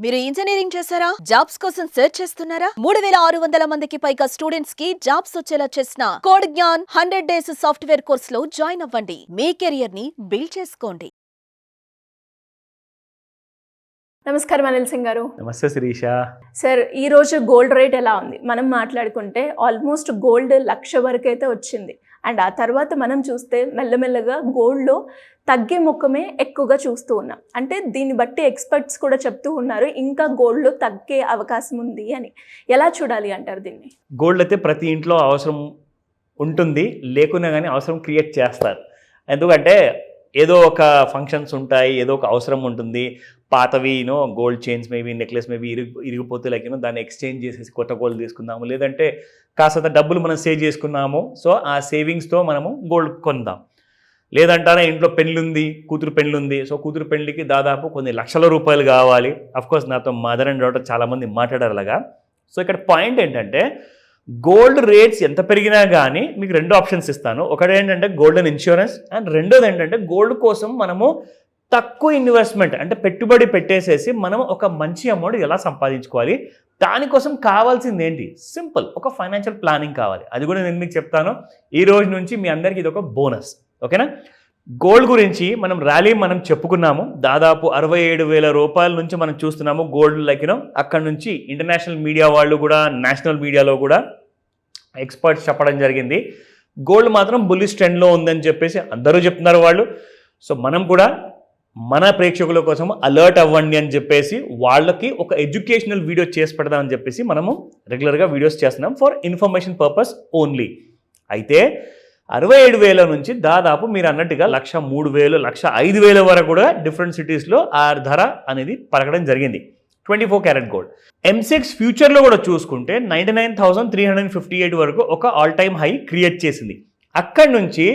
మీరు ఇంజనీరింగ్ చేశారా? జాబ్స్ కోసం సెర్చ్ చేస్తున్నారా? 3600 మందికి పైగా స్టూడెంట్స్ కి జాబ్స్ వచ్చేలా చేసిన code Gyan 100 days software course లో జాయిన్ అవ్వండి. మీ కెరియర్ ని బిల్డ్ చేసుకోండి. నమస్కారం అనిల్ సింగ్ గారు. నమస్తే శిరీష. సార్, ఈరోజు గోల్డ్ రేట్ ఎలా ఉంది? మనం మాట్లాడుకుంటే ఆల్మోస్ట్ గోల్డ్ 1,00,000 వరకు అయితే వచ్చింది. అండ్ ఆ తర్వాత మనం చూస్తే మెల్లమెల్లగా గోల్డ్లో తగ్గే ముఖమే ఎక్కువగా చూస్తూ ఉన్నాం. అంటే దీన్ని బట్టి ఎక్స్పర్ట్స్ కూడా చెప్తూ ఉన్నారు ఇంకా గోల్డ్లో తగ్గే అవకాశం ఉంది అని. ఎలా చూడాలి అంటారు దీన్ని? గోల్డ్ అయితే ప్రతి ఇంట్లో అవసరం ఉంటుంది, లేకున్నా కానీ అవసరం క్రియేట్ చేస్తారు. ఎందుకంటే ఏదో ఒక ఫంక్షన్స్ ఉంటాయి, ఏదో ఒక అవసరం ఉంటుంది. పాతవి gold chains maybe necklace maybe ఇరిగిపోతే లైక్ దాన్ని ఎక్స్చేంజ్ చేసేసి కొత్త గోల్డ్ తీసుకుందాము, లేదంటే కాస్త డబ్బులు మనం సేవ్ చేసుకున్నాము, సో ఆ సేవింగ్స్తో మనము గోల్డ్ కొందాం. లేదంటారా ఇంట్లో పెళ్ళుంది, కూతురు పెళ్ళుంది, సో కూతురు పెళ్ళికి దాదాపు కొన్ని లక్షల రూపాయలు కావాలి. అఫ్కోర్స్ నాతో మదర్ అండ్ డాటర్ చాలామంది మాట్లాడారు అలాగా. సో ఇక్కడ పాయింట్ ఏంటంటే గోల్డ్ రేట్స్ ఎంత పెరిగినా కానీ మీకు రెండు ఆప్షన్స్ ఇస్తాను. ఒకటి ఏంటంటే గోల్డెన్ ఇన్సూరెన్స్, అండ్ రెండోది ఏంటంటే గోల్డ్ కోసం మనము తక్కువ ఇన్వెస్ట్మెంట్ అంటే పెట్టుబడి పెట్టేసేసి మనం ఒక మంచి అమౌంట్ ఎలా సంపాదించుకోవాలి, దానికోసం కావాల్సింది ఏంటి? సింపుల్, ఒక ఫైనాన్షియల్ ప్లానింగ్ కావాలి. అది కూడా నేను మీకు చెప్తాను. ఈ రోజు నుంచి మీ అందరికీ ఇది ఒక బోనస్, ఓకేనా? గోల్డ్ గురించి మనం చెప్పుకున్నాము. దాదాపు 67,000 రూపాయల నుంచి మనం చూస్తున్నాము గోల్డ్ లైక్ అక్కడ నుంచి ఇంటర్నేషనల్ మీడియా వాళ్ళు కూడా, నేషనల్ మీడియాలో కూడా ఎక్స్పర్ట్స్ చెప్పడం జరిగింది. గోల్డ్ మాత్రం బుల్లిష్ ట్రెండ్లో ఉందని చెప్పేసి అందరూ చెప్తున్నారు వాళ్ళు. సో మనం కూడా మన ప్రేక్షకుల కోసం అలర్ట్ అవ్వండి అని చెప్పేసి వాళ్ళకి ఒక ఎడ్యుకేషనల్ వీడియో చేసి పెడదామని చెప్పేసి మనము రెగ్యులర్గా వీడియోస్ చేస్తున్నాం ఫర్ ఇన్ఫర్మేషన్ పర్పస్ ఓన్లీ. అయితే 67,000 నుంచి దాదాపు మీరు అన్నట్టుగా 1,03,000, 1,05,000 వరకు కూడా డిఫరెంట్ సిటీస్లో ఆ ధర అనేది పలకడం జరిగింది. 24 క్యారెట్ గోల్డ్. M6 ఫ్యూచర్లో కూడా చూసుకుంటే 99,358 వరకు ఒక ఆల్ టైమ్ హై క్రియేట్ చేసింది. అక్కడి నుంచి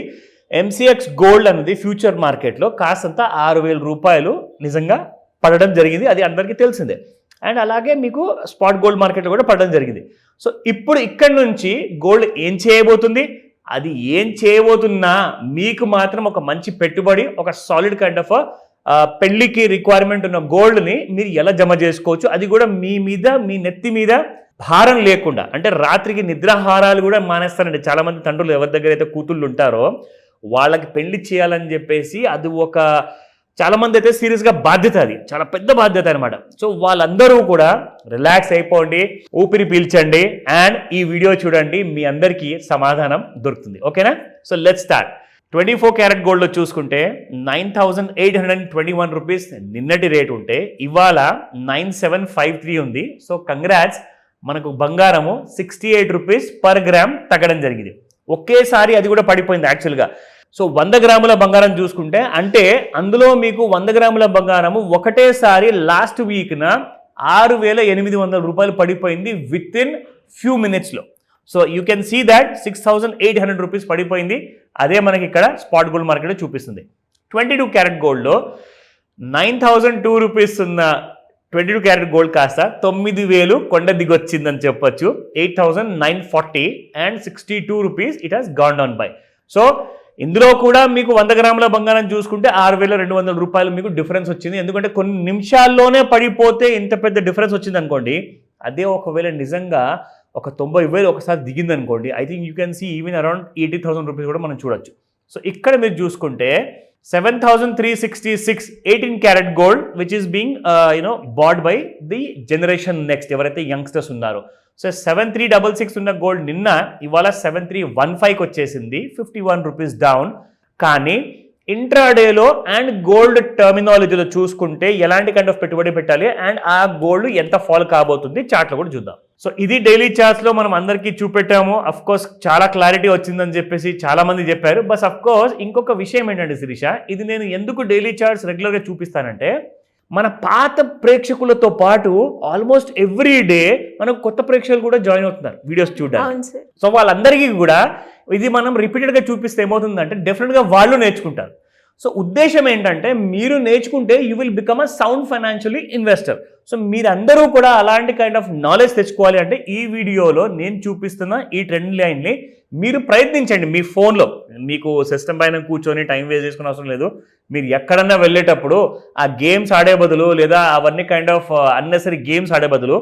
MCX గోల్డ్ అనేది ఫ్యూచర్ మార్కెట్లో కాస్తంత 6,000 రూపాయలు నిజంగా పడడం జరిగింది. అది అందరికీ తెలిసిందే. అండ్ అలాగే మీకు స్పాట్ గోల్డ్ మార్కెట్లో కూడా పడడం జరిగింది. సో ఇప్పుడు ఇక్కడి నుంచి గోల్డ్ ఏం చేయబోతుంది, అది ఏం చేయబోతున్నా మీకు మాత్రం ఒక మంచి పెట్టుబడి, ఒక సాలిడ్ కైండ్ ఆఫ్ పెళ్లికి రిక్వైర్మెంట్ ఉన్న గోల్డ్ని మీరు ఎలా జమ చేసుకోవచ్చు, అది కూడా మీ మీద, మీ నెత్తి మీద భారం లేకుండా. అంటే రాత్రికి నిద్రాహారాలు కూడా మానేస్తారండి చాలామంది తండ్రులు. ఎవరి దగ్గర అయితే కూతుళ్ళు ఉంటారో వాళ్ళకి పెళ్లి చేయాలని చెప్పేసి అది ఒక చాలామంది అయితే సీరియస్గా బాధ్యత, అది చాలా పెద్ద బాధ్యత అనమాట. సో వాళ్ళందరూ కూడా రిలాక్స్ అయిపోండి, ఊపిరి పీల్చండి, అండ్ ఈ వీడియో చూడండి, మీ అందరికీ సమాధానం దొరుకుతుంది, ఓకేనా? So let's start. 24 క్యారెట్ గోల్డ్లో చూసుకుంటే 9,821 రూపీస్ నిన్నటి రేట్ ఉంటే ఇవాళ 9,753 ఉంది. సో కంగ్రాట్స్, మనకు బంగారము 68 రూపీస్ పర్ గ్రామ్ తగ్గడం జరిగింది. ఒకేసారి అది కూడా పడిపోయింది యాక్చువల్గా. సో 100 గ్రాముల బంగారం చూసుకుంటే అంటే అందులో మీకు 100 గ్రాముల బంగారము ఒకటేసారి లాస్ట్ వీక్న 6,800 రూపాయలు పడిపోయింది విత్ ఇన్ ఫ్యూ మినిట్స్లో. So you can see that 6,800 rupees పడిపోయింది. అదే మనకి ఇక్కడ స్పాట్ గోల్డ్ మార్కెట్లో చూపిస్తుంది. 22 క్యారెట్ గోల్డ్లో 9,002 రూపీస్ ఉన్న 22 క్యారెట్ గోల్డ్ కాస్త 9,000 కొండ దిగొచ్చిందని చెప్పొచ్చు. 8,940 and 62 rupees it has gone down by. So ఇందులో కూడా మీకు 100 గ్రాముల బంగారం చూసుకుంటే 6,200 రూపాయలు మీకు డిఫరెన్స్ వచ్చింది. ఎందుకంటే కొన్ని నిమిషాల్లోనే పడిపోతే ఇంత పెద్ద డిఫరెన్స్ వచ్చింది అనుకోండి. అదే ఒకవేళ నిజంగా ఒక 90,000 ఒకసారి దిగింది అనుకోండి, I think you can see even around 80,000 rupees కూడా మనం చూడొచ్చు. సో ఇక్కడ మీరు చూసుకుంటే 7,366 18 carat gold which is being bought by the generation next, ఎవరైతే యంగ్స్టర్స్ ఉన్నారో. సో 7,366 ఉన్న గోల్డ్ నిన్న ఇవాళ 7,315కి వచ్చేసింది, 51 రూపీస్ డౌన్. కానీ ఇంట్రాడేలో అండ్ గోల్డ్ టర్మినాలజీలో చూసుకుంటే ఎలాంటి కైండ్ ఆఫ్ పెట్టుబడి పెట్టాలి అండ్ ఆ గోల్డ్ ఎంత ఫాల్ కాబోతుంది చార్ట్లో కూడా చూద్దాం. సో ఇది డైలీ చార్ట్స్లో మనం అందరికీ చూపెట్టాము. అఫ్ కోర్స్ చాలా క్లారిటీ వచ్చిందని చెప్పేసి చాలా మంది చెప్పారు. బస్ అఫ్ కోర్స్ ఇంకొక విషయం ఏంటంటే శిరీష, ఇది నేను ఎందుకు డైలీ చార్ట్స్ రెగ్యులర్గా చూపిస్తానంటే మన పాత ప్రేక్షకులతో పాటు ఆల్మోస్ట్ ఎవ్రీ డే మనకు కొత్త ప్రేక్షకులు కూడా జాయిన్ అవుతున్నారు వీడియోస్ చూడడానికి. సో వాళ్ళందరికీ కూడా ఇది మనం రిపీటెడ్గా చూపిస్తే ఏమవుతుందంటే డెఫినెట్గా వాళ్ళు నేర్చుకుంటారు. సో ఉద్దేశం ఏంటంటే మీరు నేర్చుకుంటే you will become a sound financially investor. So మీరందరూ కూడా అలాంటి కైండ్ ఆఫ్ నాలెడ్జ్ తెచ్చుకోవాలి అంటే ఈ వీడియోలో నేను చూపిస్తున్న ఈ ట్రెండ్ లైన్ని మీరు ప్రయత్నించండి. మీ ఫోన్లో మీకు సిస్టమ్ పైన కూర్చొని టైం వేస్ట్ చేసుకునే అవసరం లేదు. మీరు ఎక్కడన్నా వెళ్ళేటప్పుడు ఆ గేమ్స్ ఆడే బదులు లేదా అవన్నీ కైండ్ ఆఫ్ అన్నెసరీ గేమ్స్ ఆడే బదులు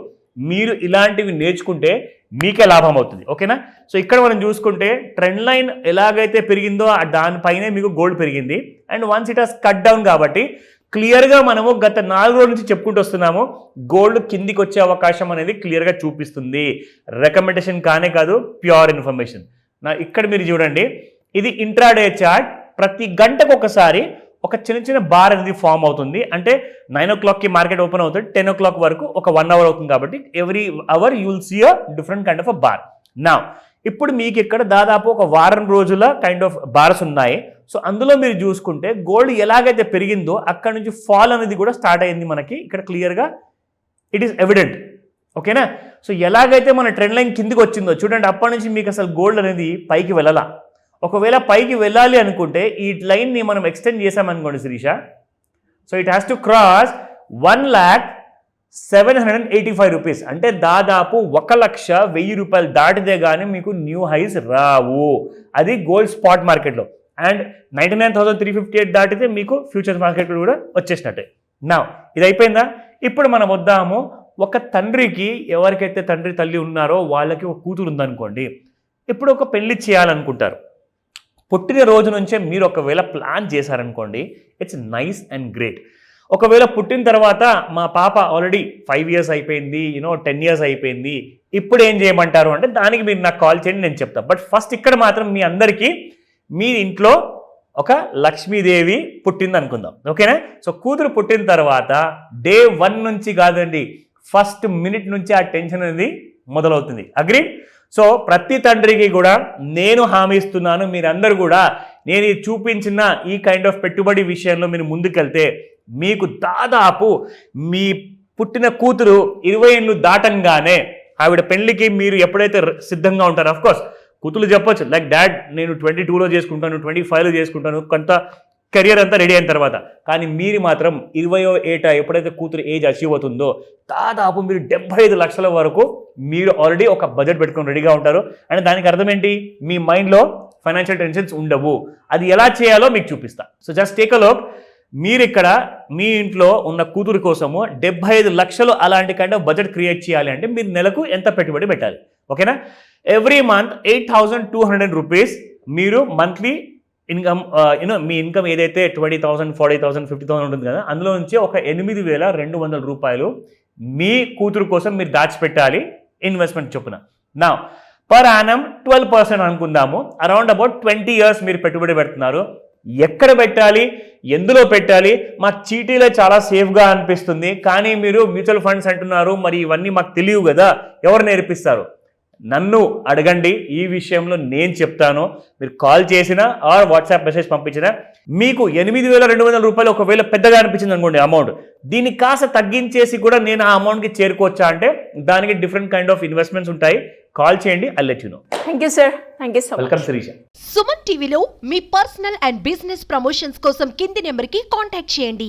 మీరు ఇలాంటివి నేర్చుకుంటే మీకే లాభం అవుతుంది. ఓకేనా? సో ఇక్కడ మనం చూసుకుంటే ట్రెండ్ లైన్ ఎలాగైతే పెరిగిందో దానిపైనే మీకు గోల్డ్ పెరిగింది. And once it has cut down కాబట్టి క్లియర్గా మనము గత 4 రోజుల నుంచి చెప్పుకుంటూ వస్తున్నాము గోల్డ్ కిందికి వచ్చే అవకాశం అనేది క్లియర్గా చూపిస్తుంది. రికమెండేషన్ కానే కాదు, ప్యూర్ ఇన్ఫర్మేషన్. నా ఇక్కడ మీరు చూడండి, ఇది ఇంట్రాడే చార్ట్. ప్రతి గంటకు ఒకసారి ఒక చిన్న బార్ అనేది ఫామ్ అవుతుంది. అంటే 9 o'clockకి మార్కెట్ ఓపెన్ అవుతుంది, 10 o'clock వరకు ఒక 1 hour అవుతుంది. కాబట్టి every hour you will see a different kind of a bar. నా ఇప్పుడు మీకు ఇక్కడ దాదాపు ఒక వారం రోజుల కైండ్ ఆఫ్ బార్స్ ఉన్నాయి. సో అందులో మీరు చూసుకుంటే గోల్డ్ ఎలాగైతే పెరిగిందో అక్కడ నుంచి ఫాల్ అనేది కూడా స్టార్ట్ అయింది మనకి ఇక్కడ క్లియర్గా ఇట్ ఈస్ ఎవిడెంట్. ఓకేనా? సో ఎలాగైతే మన ట్రెండ్ లైన్ కిందికి వచ్చిందో చూడండి, అప్పటి నుంచి మీకు అసలు గోల్డ్ అనేది పైకి వెళ్ళాల. ఒకవేళ పైకి వెళ్ళాలి అనుకుంటే ఈ లైన్ని మనం ఎక్స్టెండ్ చేసామనుకోండి Sirisha, so it has to cross 1,07,85 rupees. అంటే దాదాపు 1,01,000 రూపాయలు దాటితే కానీ మీకు న్యూ హైస్ రావు. అది గోల్డ్ స్పాట్ మార్కెట్లో. అండ్ 99,358 దాటితే మీకు ఫ్యూచర్ మార్కెట్ కూడా వచ్చేసినట్టే. నా ఇది అయిపోయిందా? ఇప్పుడు మనం వద్దాము ఒక తండ్రికి, ఎవరికైతే తండ్రి తల్లి ఉన్నారో వాళ్ళకి ఒక కూతురు ఉందనుకోండి. ఇప్పుడు ఒక పెళ్లి చేయాలనుకుంటారు. పుట్టిన రోజు నుంచే మీరు ఒకవేళ ప్లాన్ చేశారనుకోండి, ఇట్స్ నైస్ అండ్ గ్రేట్. ఒకవేళ పుట్టిన తర్వాత మా పాప ఆల్రెడీ 5 years అయిపోయింది, 10 years అయిపోయింది, ఇప్పుడు ఏం చేయమంటారు అంటే దానికి మీరు నాకు కాల్ చేయండి, నేను చెప్తాను. బట్ ఫస్ట్ ఇక్కడ మాత్రం మీ అందరికీ మీ ఇంట్లో ఒక లక్ష్మీదేవి పుట్టింది అనుకుందాం. ఓకేనా? సో కూతురు పుట్టిన తర్వాత డే 1 నుంచి కాదండి, ఫస్ట్ మినిట్ నుంచి ఆ టెన్షన్ అనేది మొదలవుతుంది. అగ్రీ? సో ప్రతి తండ్రికి కూడా నేను హామీ ఇస్తున్నాను, మీరందరూ కూడా నేను చూపించిన ఈ కైండ్ ఆఫ్ పెట్టుబడి విషయంలో మీరు ముందుకెళ్తే మీకు దాదాపు మీ పుట్టిన కూతురు 20 ఏళ్ళు దాటంగానే ఆవిడ పెళ్లికి మీరు ఎప్పుడైతే సిద్ధంగా ఉంటారో, అఫ్కోర్స్ కూతురు చెప్పొచ్చు లైక్ డాడ్ నేను 22లో చేసుకుంటాను, 25లో చేసుకుంటాను, కొంత కెరియర్ అంతా రెడీ అయిన తర్వాత. కానీ మీరు మాత్రం 20వ ఏట ఎప్పుడైతే కూతురు ఏజ్ అచీవ్ అవుతుందో దాదాపు మీరు 75 లక్షల వరకు మీరు ఆల్రెడీ ఒక బడ్జెట్ పెట్టుకొని రెడీగా ఉంటారు. అంటే దానికి అర్థం ఏంటి? మీ మైండ్లో ఫైనాన్షియల్ టెన్షన్స్ ఉండవు. అది ఎలా చేయాలో మీకు చూపిస్తా. So just take a look. మీరు ఇక్కడ మీ ఇంట్లో ఉన్న కూతురు కోసము 75 లక్షలు అలాంటి కైండ్ ఆఫ్ బడ్జెట్ క్రియేట్ చేయాలి అంటే మీరు నెలకు ఎంత పెట్టుబడి పెట్టాలి? ఓకేనా? ఎవ్రీ మంత్ 8,200 రూపీస్ మీరు మంత్లీ ఇన్కమ్, మీ ఇన్కమ్ ఏదైతే 20,000, 40,000, 50,000 ఉంటుంది కదా, అందులో నుంచి ఒక 8,200 రూపాయలు మీ కూతురు కోసం మీరు దాచిపెట్టాలి ఇన్వెస్ట్మెంట్ చొప్పున. నా పర్ యానం 12% అనుకుందాము. అరౌండ్ అబౌట్ 20 years మీరు పెట్టుబడి పెడుతున్నారు. ఎక్కడ పెట్టాలి, ఎందులో పెట్టాలి? మాకు చీటీలో చాలా సేఫ్గా అనిపిస్తుంది, కానీ మీరు మ్యూచువల్ ఫండ్స్ అంటున్నారు, మరి ఇవన్నీ మాకు తెలియవు కదా, ఎవరు నేర్పిస్తారు? నన్ను అడగండి, ఈ విషయంలో నేను చెప్తాను. మీరు కాల్ చేసినా ఆర్ వాట్సాప్ మెసేజ్ పంపించినా మీకు 8,200 రూపాయలు ఒకవేళ పెద్దగా అనిపించింది అనుకోండి అమౌంట్, దీన్ని కాస్త తగ్గించేసి కూడా నేను ఆ అమౌంట్కి చేరుకోవచ్చా అంటే దానికి డిఫరెంట్ కైండ్ ఆఫ్ ఇన్వెస్ట్మెంట్స్ ఉంటాయి. కాల్ చేయండి, I let you know. Thank you sir. Thank you so much. Welcome Sirisha. Suman టీవీలో మీ పర్సనల్ అండ్ బిజినెస్ ప్రమోషన్స్ కోసం కింది నెంబర్కి కాంటాక్ట్ చేయండి.